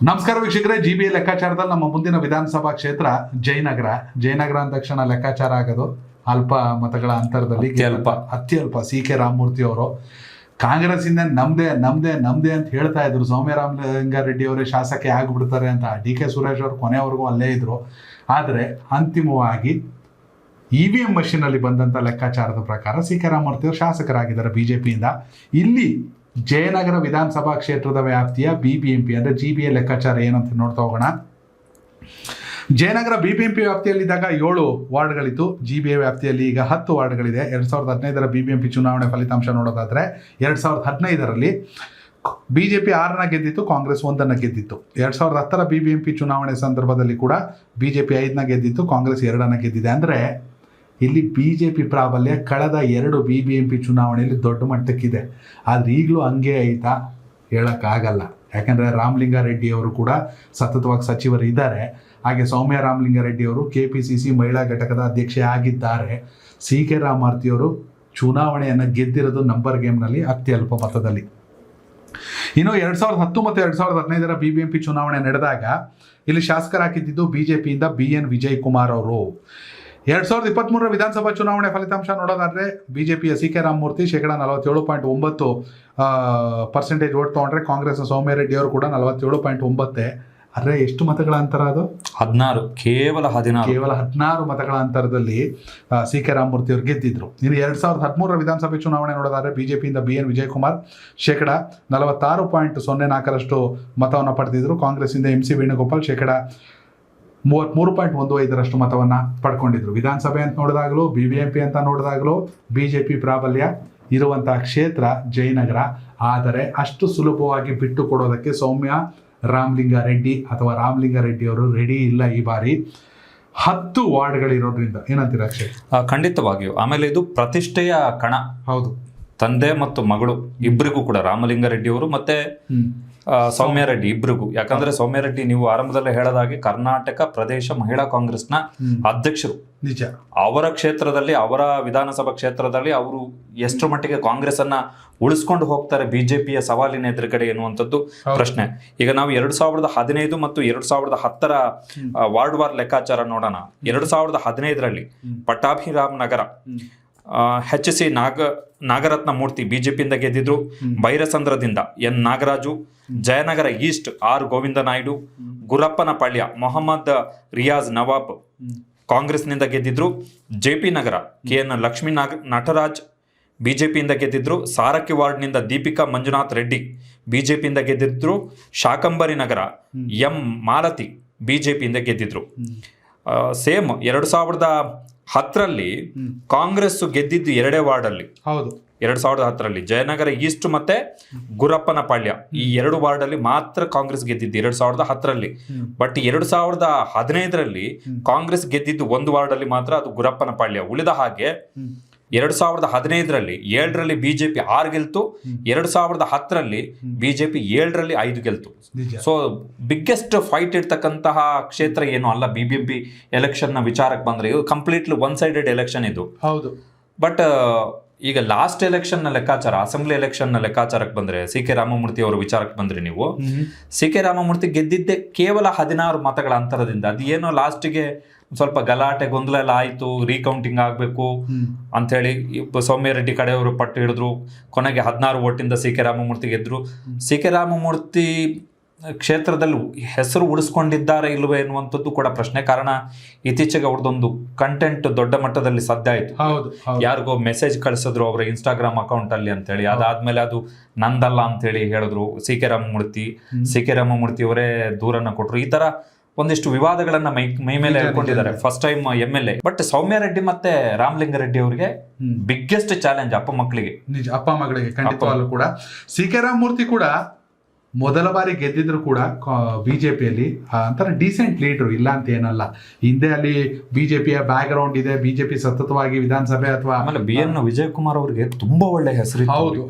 ನಮಸ್ಕಾರ ವೀಕ್ಷಕರೇ, GBA ಲೆಕ್ಕಾಚಾರದಲ್ಲಿ ನಮ್ಮ ಮುಂದಿನ ವಿಧಾನಸಭಾ ಕ್ಷೇತ್ರ ಜಯನಗರ ಅಂದ ತಕ್ಷಣ ಲೆಕ್ಕಾಚಾರ ಆಗೋದು ಅಲ್ಪ ಮತಗಳ ಅಂತರದಲ್ಲಿ ಅತ್ಯಲ್ಪ CK ರಾಮಮೂರ್ತಿ ಅವರು ಕಾಂಗ್ರೆಸ್ ಇಂದ ನಮ್ದೇ ಅಂತ ಹೇಳ್ತಾ ಇದ್ರು. ಸೌಮ್ಯ ರಾಮಲಿಂಗಾರೆಡ್ಡಿ ಅವರೇ ಶಾಸಕ ಆಗ್ಬಿಡ್ತಾರೆ ಅಂತ. DK ಸುರೇಶ್ ಅವರು ಕೊನೆವರೆಗೂ ಅಲ್ಲೇ ಇದ್ರು. ಆದರೆ ಅಂತಿಮವಾಗಿ EVM ಮಷೀನ್ ಅಲ್ಲಿ ಬಂದಂತ ಲೆಕ್ಕಾಚಾರದ ಪ್ರಕಾರ CK ರಾಮಮೂರ್ತಿ ಅವರು ಶಾಸಕರಾಗಿದ್ದಾರೆ ಬಿಜೆಪಿಯಿಂದ. ಇಲ್ಲಿ ಜಯನಗರ ವಿಧಾನಸಭಾ ಕ್ಷೇತ್ರದ ವ್ಯಾಪ್ತಿಯ BBMP ಅಂದರೆ GBA ಲೆಕ್ಕಾಚಾರ ಏನಂತ ನೋಡ್ತಾ ಹೋಗೋಣ. ಜಯನಗರ BBMP ವ್ಯಾಪ್ತಿಯಲ್ಲಿದ್ದಾಗ 7 ವಾರ್ಡ್ಗಳಿತ್ತು. GBA ವ್ಯಾಪ್ತಿಯಲ್ಲಿ ಈಗ 10 ವಾರ್ಡ್ಗಳಿದೆ. 2015ರ BBMP ಚುನಾವಣೆ ಫಲಿತಾಂಶ ನೋಡೋದಾದ್ರೆ 2015ರಲ್ಲಿ BJP 6ನ ಗೆದ್ದಿತ್ತು, ಕಾಂಗ್ರೆಸ್ 1ನ್ನ ಗೆದ್ದಿತ್ತು. 2010ರ BBMP ಚುನಾವಣೆ ಸಂದರ್ಭದಲ್ಲಿ ಕೂಡ BJP 5ನ ಗೆದ್ದಿತ್ತು, ಕಾಂಗ್ರೆಸ್ 2ನ್ನ ಗೆದ್ದಿದೆ. ಅಂದರೆ ಇಲ್ಲಿ BJP ಪ್ರಾಬಲ್ಯ ಕಳೆದ 2 BBMP ಚುನಾವಣೆಯಲ್ಲಿ ದೊಡ್ಡ ಮಟ್ಟಕ್ಕಿದೆ. ಆದರೆ ಈಗಲೂ ಹಂಗೆ ಐತಾ ಹೇಳೋಕ್ಕಾಗಲ್ಲ. ಯಾಕೆಂದರೆ ರಾಮಲಿಂಗಾರೆಡ್ಡಿ ಅವರು ಕೂಡ ಸತತವಾಗಿ ಸಚಿವರು ಇದ್ದಾರೆ. ಹಾಗೆ ಸೌಮ್ಯ ರಾಮಲಿಂಗಾರೆಡ್ಡಿ ಅವರು KPCC ಮಹಿಳಾ ಘಟಕದ ಅಧ್ಯಕ್ಷೆ ಆಗಿದ್ದಾರೆ. CK ರಾಮಮೂರ್ತಿ ಅವರು ಚುನಾವಣೆಯನ್ನು ಗೆದ್ದಿರೋದು ನಂಬರ್ ಗೇಮ್ನಲ್ಲಿ ಅತ್ಯಲ್ಪ ಮತದಲ್ಲಿ. ಇನ್ನು 2010 ಮತ್ತು 2015ರ BBMP ಚುನಾವಣೆ ನಡೆದಾಗ ಇಲ್ಲಿ ಶಾಸಕರಾಗಿದ್ದು BJPಯಿಂದ BN ವಿಜಯ್ ಕುಮಾರ್ ಅವರು. 2023ರ ವಿಧಾನಸಭಾ ಚುನಾವಣೆ ಫಲಿತಾಂಶ ನೋಡೋದಾದ್ರೆ BJPಯ CK ರಾಮಮೂರ್ತಿ 47.9% ವೋಟ್ ತೊಗೊಂಡ್ರೆ, ಕಾಂಗ್ರೆಸ್ನ ಸೌಮ್ಯ ರೆಡ್ಡಿ ಅವರು ಕೂಡ 47.9. ಆದರೆ ಎಷ್ಟು ಮತಗಳ ಅಂತರ ಅದು? 16, ಕೇವಲ 16 ಮತಗಳ ಅಂತರದಲ್ಲಿ CK ರಾಮಮೂರ್ತಿ ಅವರು ಗೆದ್ದಿದ್ರು. ಇನ್ನು 2013ರ ವಿಧಾನಸಭೆ ಚುನಾವಣೆ ನೋಡೋದಾದ್ರೆ BJPಯಿಂದ BN ವಿಜಯ್ ಕುಮಾರ್ 46.04% ಮತವನ್ನು ಪಡೆದಿದ್ರು. ಕಾಂಗ್ರೆಸ್ಸಿಂದ MC ವೇಣುಗೋಪಾಲ್ 33.15% ಮತವನ್ನು ಪಡ್ಕೊಂಡಿದ್ರು. ವಿಧಾನಸಭೆ ಅಂತ ನೋಡಿದಾಗಲೂ BBMP ಅಂತ ನೋಡಿದಾಗಲೂ BJP ಪ್ರಾಬಲ್ಯ ಇರುವಂತಹ ಕ್ಷೇತ್ರ ಜಯನಗರ. ಆದರೆ ಅಷ್ಟು ಸುಲಭವಾಗಿ ಬಿಟ್ಟು ಕೊಡೋದಕ್ಕೆ ಸೌಮ್ಯ ರಾಮಲಿಂಗಾರೆಡ್ಡಿ ಅಥವಾ ರಾಮಲಿಂಗಾರೆಡ್ಡಿ ಅವರು ರೆಡಿ ಇಲ್ಲ ಈ ಬಾರಿ. 10 ವಾರ್ಡ್ಗಳಿರೋದ್ರಿಂದ ಏನಂತೀರ ಅಕ್ಷಯ್? ಖಂಡಿತವಾಗಿಯೂ. ಆಮೇಲೆ ಇದು ಪ್ರತಿಷ್ಠೆಯ ಕಣ. ಹೌದು, ತಂದೆ ಮತ್ತು ಮಗಳು ಇಬ್ಬರಿಗೂ ಕೂಡ, ರಾಮಲಿಂಗಾರೆಡ್ಡಿ ಅವರು ಮತ್ತೆ ಸೌಮ್ಯ ರೆಡ್ಡಿ ಇಬ್ಬರಿಗೂ. ಯಾಕಂದ್ರೆ ಸೌಮ್ಯ ರೆಡ್ಡಿ ನೀವು ಆರಂಭದಲ್ಲೇ ಹೇಳೋದಾಗಿ ಕರ್ನಾಟಕ ಪ್ರದೇಶ ಮಹಿಳಾ ಕಾಂಗ್ರೆಸ್ನ ಅಧ್ಯಕ್ಷರು. ನಿಜ. ಅವರ ಕ್ಷೇತ್ರದಲ್ಲಿ, ಅವರ ವಿಧಾನಸಭಾ ಕ್ಷೇತ್ರದಲ್ಲಿ ಅವರು ಎಷ್ಟು ಮಟ್ಟಿಗೆ ಕಾಂಗ್ರೆಸ್ ಅನ್ನ ಉಳಿಸ್ಕೊಂಡು ಹೋಗ್ತಾರೆ BJPಯ ಸವಾಲಿನ ಎದುರುಗಡೆ ಎನ್ನುವಂಥದ್ದು ಪ್ರಶ್ನೆ. ಈಗ ನಾವು 2015 ಮತ್ತು 2010ರ ವಾರ್ಡ್ ಲೆಕ್ಕಾಚಾರ ನೋಡೋಣ. 2015ರಲ್ಲಿ ಪಟ್ಟಾಭಿರಾಮ್ ನಗರ HC ನಾಗರತ್ನ ಮೂರ್ತಿ BJPಯಿಂದ ಗೆದ್ದಿದ್ರು. ಬೈರಸಂದ್ರದಿಂದ N Nagaraju, Jayanagar east R Govinda Naidu, Gurappanapalya Mohammed Riyaz Nawab ಕಾಂಗ್ರೆಸ್ನಿಂದ ಗೆದ್ದಿದ್ರು. JP ನಗರ KN ಲಕ್ಷ್ಮೀ ನಟರಾಜ್ BJPಯಿಂದ ಗೆದ್ದಿದ್ರು. ಸಾರಕ್ಕಿ ವಾರ್ಡ್ನಿಂದ ದೀಪಿಕಾ ಮಂಜುನಾಥ್ ರೆಡ್ಡಿ BJPಯಿಂದ ಗೆದ್ದಿದ್ರು. ಶಾಕಂಬರಿ ನಗರ M ಮಾಲತಿ BJPಯಿಂದ ಗೆದ್ದಿದ್ರು. ಸೇಮ್ 2010ರಲ್ಲಿ ಕಾಂಗ್ರೆಸ್ ಗೆದ್ದಿದ್ದು 2 ವಾರ್ಡಲ್ಲಿ. ಹೌದು, 2010ರಲ್ಲಿ ಜಯನಗರ ಈಸ್ಟ್ ಮತ್ತೆ ಗುರಪ್ಪನಪಾಳ್ಯ ಈ 2 ವಾರ್ಡಲ್ಲಿ ಮಾತ್ರ ಕಾಂಗ್ರೆಸ್ ಗೆದ್ದಿದ್ದು 2010ರಲ್ಲಿ. ಬಟ್ 2015ರಲ್ಲಿ ಕಾಂಗ್ರೆಸ್ ಗೆದ್ದಿದ್ದು 1 ವಾರ್ಡಲ್ಲಿ ಮಾತ್ರ, ಅದು ಗುರಪ್ಪನಪಾಳ್ಯ. ಉಳಿದ ಹಾಗೆ 2015ರಲ್ಲಿ 7ರಲ್ಲಿ BJP 6 ಗೆಲ್ತು, 2010ರಲ್ಲಿ BJP 7ರಲ್ಲಿ 5 ಗೆಲ್ತು. ಸೊ ಬಿಗ್ಗೆಸ್ಟ್ ಫೈಟ್ ಇರ್ತಕ್ಕಂತಹ ಕ್ಷೇತ್ರ ಏನು ಅಲ್ಲ BBMP ಎಲೆಕ್ಷನ್ ನ ವಿಚಾರಕ್ಕೆ ಬಂದ್ರೆ. ಇದು ಕಂಪ್ಲೀಟ್ಲಿ ಒನ್ ಸೈಡೆಡ್ ಎಲೆಕ್ಷನ್ ಇದು. ಹೌದು. ಬಟ್ ಈಗ ಲಾಸ್ಟ್ ಎಲೆಕ್ಷನ್ ನ ಲೆಕ್ಕಾಚಾರ, ಅಸೆಂಬ್ಲಿ ಎಲೆಕ್ಷನ್ ನ ಲೆಕ್ಕಾಚಾರಕ್ಕೆ ಬಂದ್ರೆ, CK ರಾಮಮೂರ್ತಿ ಅವರ ವಿಚಾರಕ್ಕೆ ಬಂದ್ರೆ, ನೀವು CK ರಾಮಮೂರ್ತಿ ಗೆದ್ದಿದ್ದೆ ಕೇವಲ 16 ಮತಗಳ ಅಂತರದಿಂದ. ಅದೇನೋ ಲಾಸ್ಟ್ಗೆ ಸ್ವಲ್ಪ ಗಲಾಟೆ ಗೊಂದಲ ಎಲ್ಲ ಆಯ್ತು, ರೀಕೌಂಟಿಂಗ್ ಆಗ್ಬೇಕು ಅಂತ ಹೇಳಿ ಸೌಮ್ಯ ರೆಡ್ಡಿ ಕಡೆಯವರು ಪಟ್ಟು ಹಿಡಿದ್ರು. ಕೊನೆಗೆ 16 ಓಟಿಂದ CK ರಾಮಮೂರ್ತಿ ಗೆದ್ರು. CK ರಾಮಮೂರ್ತಿ ಕ್ಷೇತ್ರದಲ್ಲಿ ಹೆಸರು ಉಳಿಸ್ಕೊಂಡಿದ್ದಾರೆ ಇಲ್ವೇ ಎನ್ನುವಂಥದ್ದು ಕೂಡ ಪ್ರಶ್ನೆ. ಕಾರಣ ಇತ್ತೀಚೆಗೆ ಅವ್ರದ್ದೊಂದು ಕಂಟೆಂಟ್ ದೊಡ್ಡ ಮಟ್ಟದಲ್ಲಿ ಸದ್ಯ ಆಯ್ತು. ಯಾರಿಗೋ ಮೆಸೇಜ್ ಕಳಿಸಿದ್ರು ಅವರ Instagram ಅಕೌಂಟ್ ಅಲ್ಲಿ ಅಂತ ಹೇಳಿ. ಅದಾದ್ಮೇಲೆ ಅದು ನಂದಲ್ಲ ಅಂತ ಹೇಳಿ ಹೇಳಿದ್ರು CK ರಾಮಮೂರ್ತಿ ಅವರೇ ದೂರನ್ನ ಕೊಟ್ರು. ಈ ತರ ಒಂದಿಷ್ಟು ವಿವಾದಗಳನ್ನ ಮೈ ಮೇಲೆ ಹೇಳ್ಕೊಂಡಿದ್ದಾರೆ. First time MLA. But Soumya Reddy ಮತ್ತೆ ರಾಮಲಿಂಗಾರೆಡ್ಡಿ ಅವರಿಗೆ ಬಿಗ್ಗೆಸ್ಟ್ ಚಾಲೆಂಜ್ ಅಪ್ಪ ಮಕ್ಕಳಿಗೆ. ನಿಜ, ಅಪ್ಪ ಮಗಳಿಗೆ ಖಂಡಿತವಾಗ್ಲೂ ಕೂಡ. CK ರಾಮಮೂರ್ತಿ ಕೂಡ ಮೊದಲ ಬಾರಿ ಗೆದ್ದಿದ್ರು ಕೂಡ BJPಯಲ್ಲಿ ಅಂತರ ಡೀಸೆಂಟ್ ಲೀಡರ್, ಇಲ್ಲ ಅಂತ ಏನಲ್ಲ. ಹಿಂದೆ ಅಲ್ಲಿ BJPಯ ಬ್ಯಾಕ್ ಗ್ರೌಂಡ್ ಇದೆ. BJP ಸತತವಾಗಿ ವಿಧಾನಸಭೆ ಅಥವಾ ಆಮೇಲೆ BN ವಿಜಯ್ ಕುಮಾರ್ ಅವರಿಗೆ ತುಂಬಾ ಒಳ್ಳೆ ಹೆಸರು. ಹೌದು,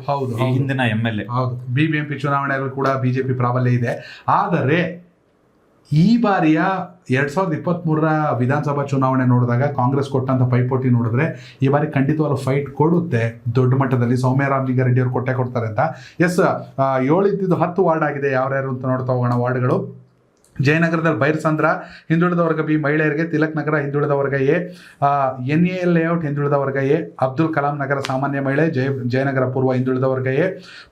ಹಿಂದಿನ MLA. ಹೌದು, BBMP ಚುನಾವಣೆಯಲ್ಲೂ ಕೂಡ BJP ಪ್ರಾಬಲ್ಯ ಇದೆ. ಆದರೆ ಈ ಬಾರಿಯ 2023ರ ವಿಧಾನಸಭಾ ಚುನಾವಣೆ ನೋಡಿದಾಗ ಕಾಂಗ್ರೆಸ್ ಕೊಟ್ಟಂತ ಪೈಪೋಟಿ ನೋಡಿದ್ರೆ ಈ ಬಾರಿ ಖಂಡಿತವಾಗ್ಲೂ ಫೈಟ್ ಕೊಡುತ್ತೆ ದೊಡ್ಡ ಮಟ್ಟದಲ್ಲಿ. ಸೌಮ್ಯ ರಾಮಲಿಂಗಾರೆಡ್ಡಿ ಅವರು ಕೊಡ್ತಾರೆ ಅಂತ. 7 ಇದ್ದಿದ್ದು 10 ವಾರ್ಡ್ ಆಗಿದೆ. ಯಾರ್ಯಾರು ಅಂತ ನೋಡ್ತಾ ಹೋಗೋಣ ವಾರ್ಡ್ಗಳು. ಜಯನಗರದಲ್ಲಿ ಬೈರ್ಸಂದ್ರ ಹಿಂದುಳಿದ ವರ್ಗ ಬಿ ಮಹಿಳೆಯರಿಗೆ, ತಿಲಕ್ ನಗರ ಹಿಂದುಳಿದ ವರ್ಗ ಎ, NAL ಲೇಔಟ್ ಹಿಂದುಳಿದ ವರ್ಗ ಎ, ಅಬ್ದುಲ್ ಕಲಾಂ ನಗರ ಸಾಮಾನ್ಯ ಮಹಿಳೆ, ಜಯನಗರ ಪೂರ್ವ ಹಿಂದುಳಿದ ವರ್ಗ ಎ,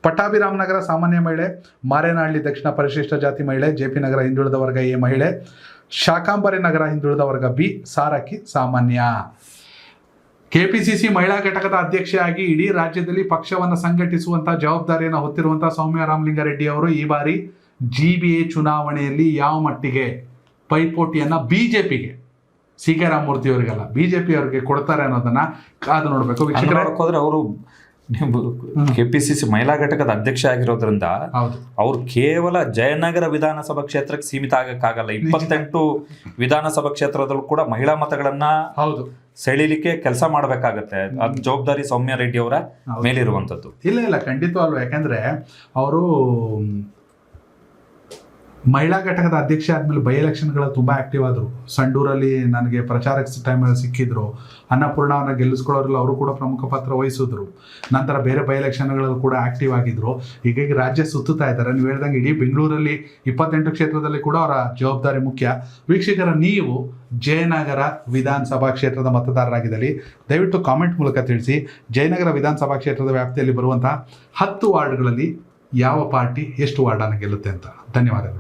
ಪಟ್ಟಾಭಿರಾಮ್ ನಗರ ಸಾಮಾನ್ಯ ಮಹಿಳೆ, ಮಾರೇನಹಳ್ಳಿ ದಕ್ಷಿಣ ಪರಿಶಿಷ್ಟ ಜಾತಿ ಮಹಿಳೆ, JP ನಗರ ಹಿಂದುಳಿದ ವರ್ಗ ಎ ಮಹಿಳೆ, ಶಾಕಾಂಬರಿ ನಗರ ಹಿಂದುಳಿದ ವರ್ಗ ಬಿ, ಸಾರಕ್ಕಿ ಸಾಮಾನ್ಯ. KPCC ಮಹಿಳಾ ಘಟಕದ ಅಧ್ಯಕ್ಷೆಯಾಗಿ ಇಡೀ ರಾಜ್ಯದಲ್ಲಿ ಪಕ್ಷವನ್ನು ಸಂಘಟಿಸುವಂತಹ ಜವಾಬ್ದಾರಿಯನ್ನು ಹೊತ್ತಿರುವಂತಹ ಸೌಮ್ಯ ರಾಮಲಿಂಗಾರೆಡ್ಡಿ ಅವರು ಈ ಬಾರಿ GBA ಚುನಾವಣೆಯಲ್ಲಿ ಯಾವ ಮಟ್ಟಿಗೆ ಪೈಪೋಟಿಯನ್ನ BJPಗೆ, CK ರಾಮಮೂರ್ತಿ ಅವರಿಗಲ್ಲ BJP ಅವರಿಗೆ ಕೊಡ್ತಾರೆ ಅನ್ನೋದನ್ನ ಕಾದು ನೋಡ್ಬೇಕು. ಹೋದ್ರೆ ಅವರು KPCC ಮಹಿಳಾ ಘಟಕದ ಅಧ್ಯಕ್ಷ ಆಗಿರೋದ್ರಿಂದ ಅವ್ರು ಕೇವಲ ಜಯನಗರ ವಿಧಾನಸಭಾ ಕ್ಷೇತ್ರಕ್ಕೆ ಸೀಮಿತ ಆಗಕ್ಕಾಗಲ್ಲ. 28 ವಿಧಾನಸಭಾ ಕ್ಷೇತ್ರದಲ್ಲೂ ಕೂಡ ಮಹಿಳಾ ಮತಗಳನ್ನ ಸೆಳಿಲಿಕ್ಕೆ ಕೆಲಸ ಮಾಡ್ಬೇಕಾಗತ್ತೆ. ಅದ್ ಜವಾಬ್ದಾರಿ ಸೌಮ್ಯ ರೆಡ್ಡಿ ಅವರ ಮೇಲಿರುವಂತದ್ದು. ಇಲ್ಲ ಖಂಡಿತವಲ್ವ. ಯಾಕಂದ್ರೆ ಅವರು ಮಹಿಳಾ ಘಟಕದ ಅಧ್ಯಕ್ಷ ಆದ್ಮೇಲೆ ಬೈ ಎಲೆಕ್ಷನ್ಗಳಲ್ಲಿ ತುಂಬಾ ಆಕ್ಟಿವ್ ಆದ್ರು. ಸಂಡೂರಲ್ಲಿ ನನಗೆ ಪ್ರಚಾರಕ್ಕೆ ಟೈಮಲ್ಲಿ ಸಿಕ್ಕಿದ್ರು. ಅನ್ನಪೂರ್ಣವನ್ನ ಗೆಲ್ಲಿಸ್ಕೊಳ್ಳೋದ್ರಲ್ಲಿ ಅವರು ಕೂಡ ಪ್ರಮುಖ ಪಾತ್ರ ವಹಿಸಿದ್ರು. ನಂತರ ಬೇರೆ ಬೈ ಎಲೆಕ್ಷನ್ಗಳಲ್ಲಿ ಕೂಡ ಆಕ್ಟಿವ್ ಆಗಿದ್ರು. ಹೀಗಾಗಿ ರಾಜ್ಯ ಸುತ್ತುತ್ತಾ ಇದ್ದಾರೆ. ನೀವು ಹೇಳ್ದಂಗೆ ಇಡೀ ಬೆಂಗಳೂರಲ್ಲಿ 28 ಕ್ಷೇತ್ರದಲ್ಲಿ ಕೂಡ ಅವರ ಜವಾಬ್ದಾರಿ ಮುಖ್ಯ. ವೀಕ್ಷಕರ, ನೀವು ಜಯನಗರ ವಿಧಾನಸಭಾ ಕ್ಷೇತ್ರದ ಮತದಾರರಾಗಿದ್ದಲ್ಲಿ ದಯವಿಟ್ಟು ಕಾಮೆಂಟ್ ಮೂಲಕ ತಿಳಿಸಿ. ಜಯನಗರ ವಿಧಾನಸಭಾ ಕ್ಷೇತ್ರದ ವ್ಯಾಪ್ತಿಯಲ್ಲಿ ಬರುವಂತಹ 10 ವಾರ್ಡ್ಗಳಲ್ಲಿ ಯಾವ ಪಾರ್ಟಿ ಎಷ್ಟು ವಾರ್ಡನ್ನು ಗೆಲ್ಲುತ್ತೆ ಅಂತ. ಧನ್ಯವಾದಗಳು.